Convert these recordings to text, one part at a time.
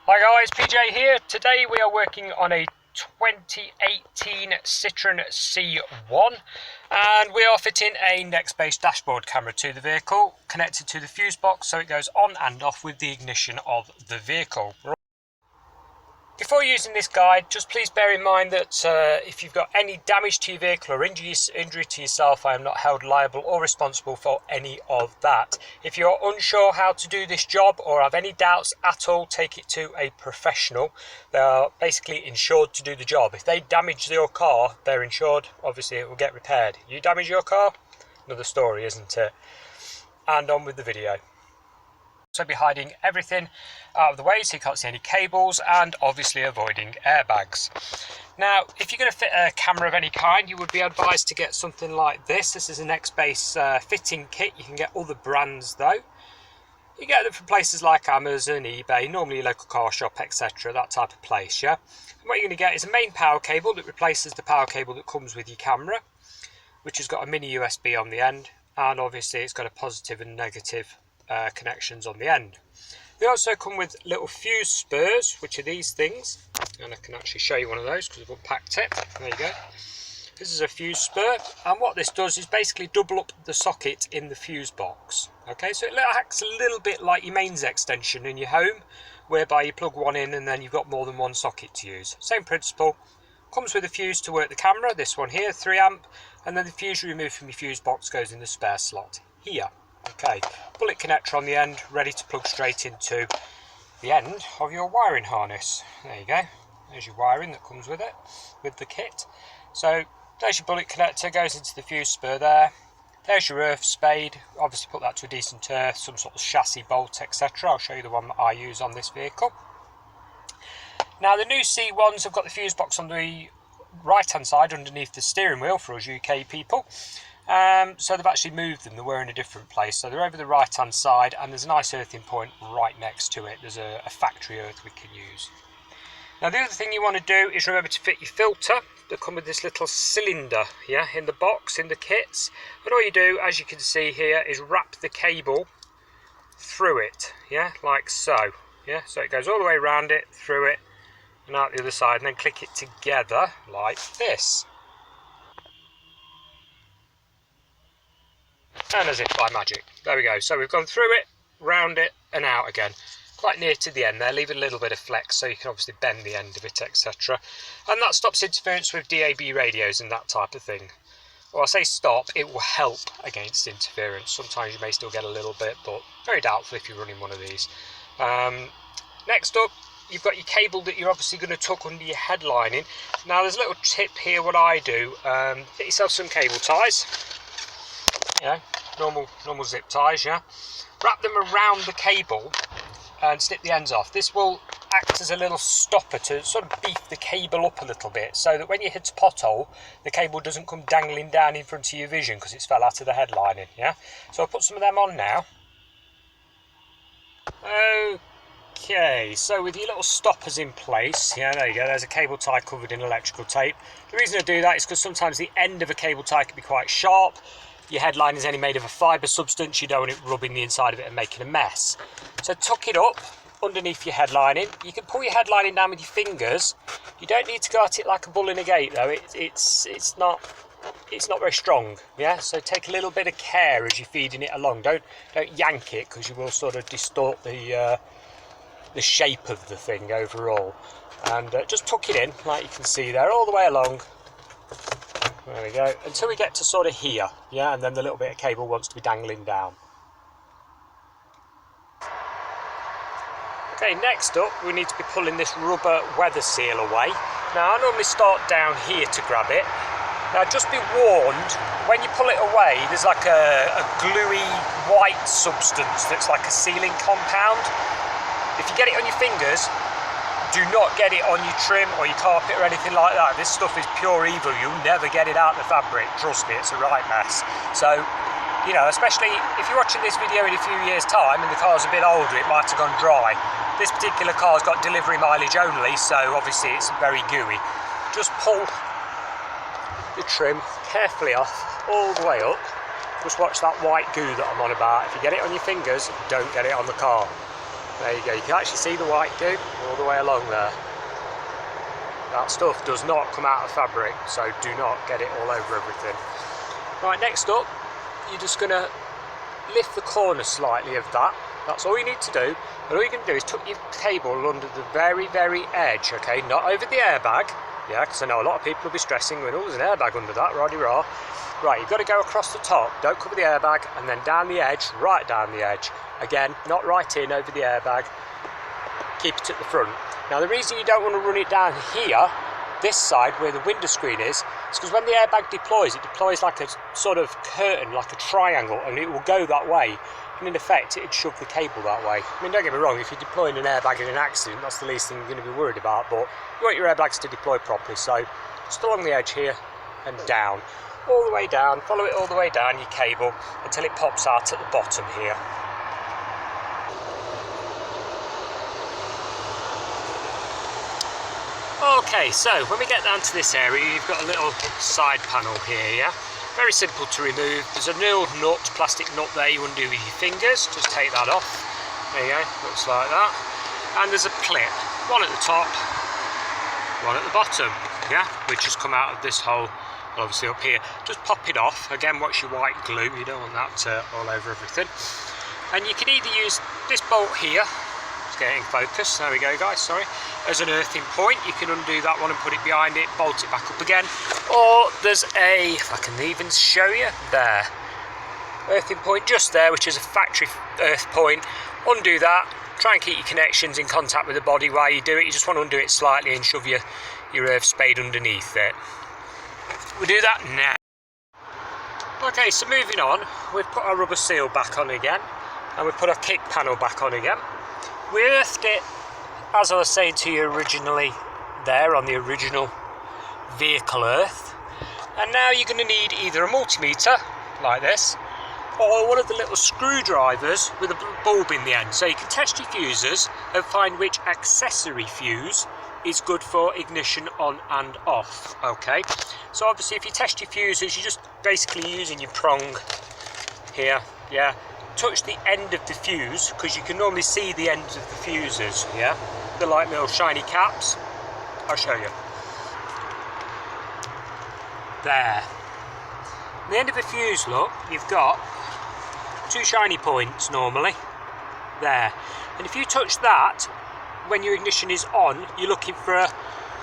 Hi guys, PJ here. Today we are working on a 2018 Citroen C1 and we are fitting a next-based dashboard camera to the vehicle connected to the fuse box so it goes on and off with the ignition of the vehicle. Before using this guide, just please bear in mind that if you've got any damage to your vehicle or injury to yourself, I am not held liable or responsible for any of that. If you're unsure how to do this job or have any doubts at all, take it to a professional. They are basically insured to do the job. If they damage your car, they're insured. Obviously, it will get repaired. You damage your car, another story, isn't it? And on with the video. So be hiding everything out of the way so you can't see any cables and obviously avoiding airbags. Now, if you're going to fit a camera of any kind, you would be advised to get something like this. This is a next-base fitting kit. You can get other brands though. You get them from places like Amazon, eBay, normally your local car shop, etc. That type of place, yeah? And what you're going to get is a main power cable that replaces the power cable that comes with your camera, which has got a mini USB on the end, and obviously it's got a positive and negative connections on the end. They also come with little fuse spurs, which are these things, and I can actually show you one of those because I've unpacked it. There you go. This is a fuse spur, and what this does is basically double up the socket in the fuse box. Okay, so it acts a little bit like your mains extension in your home, whereby you plug one in and then you've got more than one socket to use. Same principle. Comes with a fuse to work the camera, this one here, 3 amp, and then the fuse you remove from your fuse box goes in the spare slot here. Okay, bullet connector on the end, ready to plug straight into the end of your wiring harness. There you go, there's your wiring that comes with it, with the kit. So there's your bullet connector, goes into the fuse spur there. There's your earth spade, obviously put that to a decent earth, some sort of chassis bolt, etc. I'll show you the one that I use on this vehicle. Now the new C1s have got the fuse box on the right hand side underneath the steering wheel for us UK people. So they've actually moved them, they were in a different place, so they're over the right hand side and there's a nice earthing point right next to it. There's a factory earth we can use. Now the other thing you want to do is remember to fit your filter that come with this little cylinder, yeah, in the box, in the kits, and all you do, as you can see here, is wrap the cable through it, yeah, like so, yeah, so it goes all the way around it, through it and out the other side, and then click it together like this. And as if by magic, there we go. So we've gone through it, round it and out again, quite near to the end there, leave a little bit of flex so you can obviously bend the end of it, etc. And that stops interference with DAB radios and that type of thing. Well, I say stop, it will help against interference. Sometimes you may still get a little bit, but very doubtful if you're running one of these. Next up, you've got your cable that you're obviously going to tuck under your headlining. Now there's a little tip here, what I do, get yourself some cable ties. Yeah, normal zip ties, yeah. Wrap them around the cable and snip the ends off. This will act as a little stopper to sort of beef the cable up a little bit so that when you hit a pothole, the cable doesn't come dangling down in front of your vision because it's fell out of the headlining, yeah. So I'll put some of them on now. Okay, so with your little stoppers in place, yeah, there you go, there's a cable tie covered in electrical tape. The reason I do that is because sometimes the end of a cable tie can be quite sharp. Your headline is only made of a fibre substance, you don't want it rubbing the inside of it and making a mess. So tuck it up underneath your headlining. You can pull your headlining down with your fingers. You don't need to go at it like a bull in a gate though, it's not very strong, yeah? So take a little bit of care as you're feeding it along. Don't yank it because you will sort of distort the shape of the thing overall. And just tuck it in, like you can see there, all the way along. There we go, until we get to sort of here, yeah, and then the little bit of cable wants to be dangling down. Okay, next up we need to be pulling this rubber weather seal away. Now I normally start down here to grab it. Now just be warned, when you pull it away there's like a gluey white substance that's like a sealing compound. If you get it on your fingers, do not get it on your trim or your carpet or anything like that. This stuff is pure evil. You'll never get it out of the fabric. Trust me, it's a right mess. So, you know, especially if you're watching this video in a few years' time and the car's a bit older, it might have gone dry. This particular car's got delivery mileage only, so obviously it's very gooey. Just pull the trim carefully off all the way up. Just watch that white goo that I'm on about. If you get it on your fingers, don't get it on the car. There you go, you can actually see the white goo all the way along there. That stuff does not come out of fabric, so do not get it all over everything. Right, next up, you're just going to lift the corner slightly of that. That's all you need to do. And all you can do is tuck your cable under the very, very edge, okay? Not over the airbag, yeah, because I know a lot of people will be stressing when, oh, there's an airbag under that, rah-de-rah. Right, you've got to go across the top, don't cover the airbag, and then down the edge, right down the edge. Again, not right in over the airbag, keep it at the front. Now the reason you don't want to run it down here, this side where the window screen is because when the airbag deploys, it deploys like a sort of curtain, like a triangle, and it will go that way. And in effect, it'd shove the cable that way. I mean, don't get me wrong, if you're deploying an airbag in an accident, that's the least thing you're going to be worried about, but you want your airbags to deploy properly, so just along the edge here and down. All the way down, follow it all the way down your cable until it pops out at the bottom here. Okay, so when we get down to this area, you've got a little side panel here, yeah? Very simple to remove. There's an old nut, plastic nut there you undo with your fingers. Just take that off. There you go, looks like that. And there's a clip, one at the top, one at the bottom, yeah? Which has come out of this hole, obviously up here. Just pop it off. Again, watch your white glue, you don't want that all over everything. And you can either use this bolt here, it's getting focused, there we go guys, sorry, as an earthing point. You can undo that one and put it behind it, bolt it back up again. Or there's a, if I can even show you, there, earthing point just there, which is a factory earth point. Undo that, try and keep your connections in contact with the body while you do it. You just want to undo it slightly and shove your earth spade underneath it. We'll do that now. Okay, so moving on, we've put our rubber seal back on again, and we've put our kick panel back on again. We earthed it, as I was saying to you originally, there on the original vehicle earth. And now you're going to need either a multimeter, like this, or one of the little screwdrivers with a bulb in the end. So you can test your fuses and find which accessory fuse is good for ignition on and off, okay? So obviously if you test your fuses, you're just basically using your prong here, yeah? Touch the end of the fuse, because you can normally see the ends of the fuses, yeah? They're like little shiny caps. I'll show you. There. At the end of the fuse, look, you've got two shiny points normally. There. And if you touch that, when your ignition is on, you're looking for a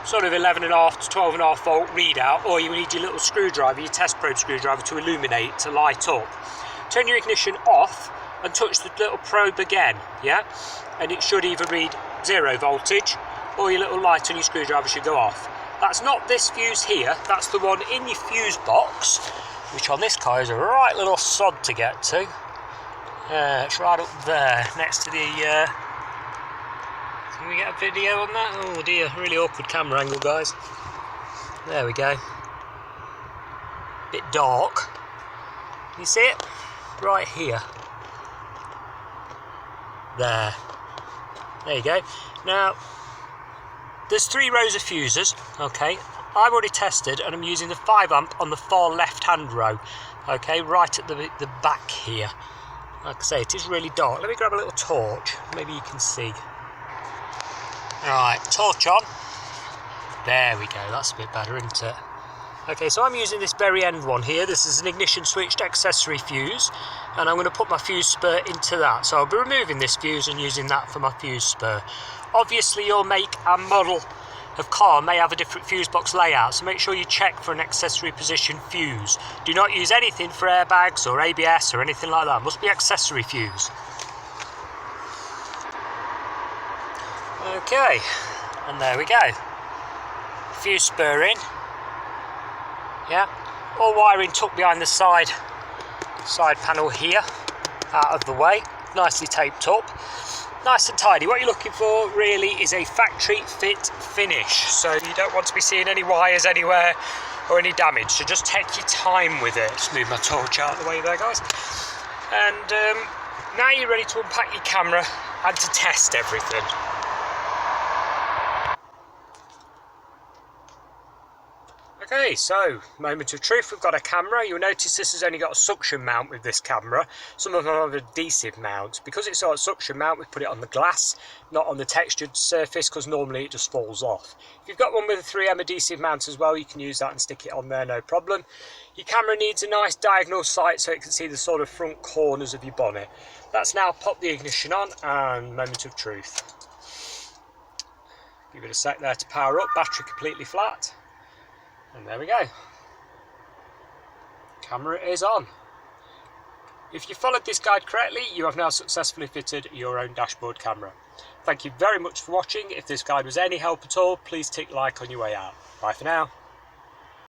sort of 11.5 to 12.5 volt readout, or you need your little screwdriver, your test probe screwdriver, to illuminate, to light up. Turn your ignition off and touch the little probe again, yeah? And it should either read 0 voltage or your little light on your screwdriver should go off. That's not this fuse here, that's the one in your fuse box, which on this car is a right little sod to get to. It's right up there, next to the... Can we get a video on that? Oh dear, really awkward camera angle, guys. There we go. Bit dark. You see it? Right here. There you go. Now there's 3 rows of fuses, okay? I've already tested and I'm using the 5 amp on the far left hand row, okay, right at the back here. Like I say, it is really dark. Let me grab a little torch, maybe you can see. Alright, torch on. There we go, that's a bit better, isn't it? Okay, so I'm using this very end one here. This is an ignition switched accessory fuse, and I'm going to put my fuse spur into that. So I'll be removing this fuse and using that for my fuse spur. Obviously your make and model of car may have a different fuse box layout, so make sure you check for an accessory position fuse. Do not use anything for airbags or ABS or anything like that. It must be accessory fuse. Okay, and there we go. Fuse spur in. Yeah, all wiring tucked behind the side panel here, out of the way, nicely taped up, nice and tidy. What you're looking for really is a factory fit finish, so you don't want to be seeing any wires anywhere or any damage, so just take your time with it. Just move my torch out of the way there, guys. And now you're ready to unpack your camera and to test everything. Okay, so moment of truth, we've got a camera. You'll notice this has only got a suction mount with this camera. Some of them have adhesive mounts. Because it's got a suction mount, we put it on the glass, not on the textured surface, because normally it just falls off. If you've got one with a 3M adhesive mount as well, you can use that and stick it on there, no problem. Your camera needs a nice diagonal sight so it can see the sort of front corners of your bonnet. That's now pop the ignition on and moment of truth. Give it a sec there to power up, battery completely flat. And there we go. Camera is on. If you followed this guide correctly, you have now successfully fitted your own dashboard camera. Thank you very much for watching. If this guide was any help at all, please tick like on your way out. Bye for now.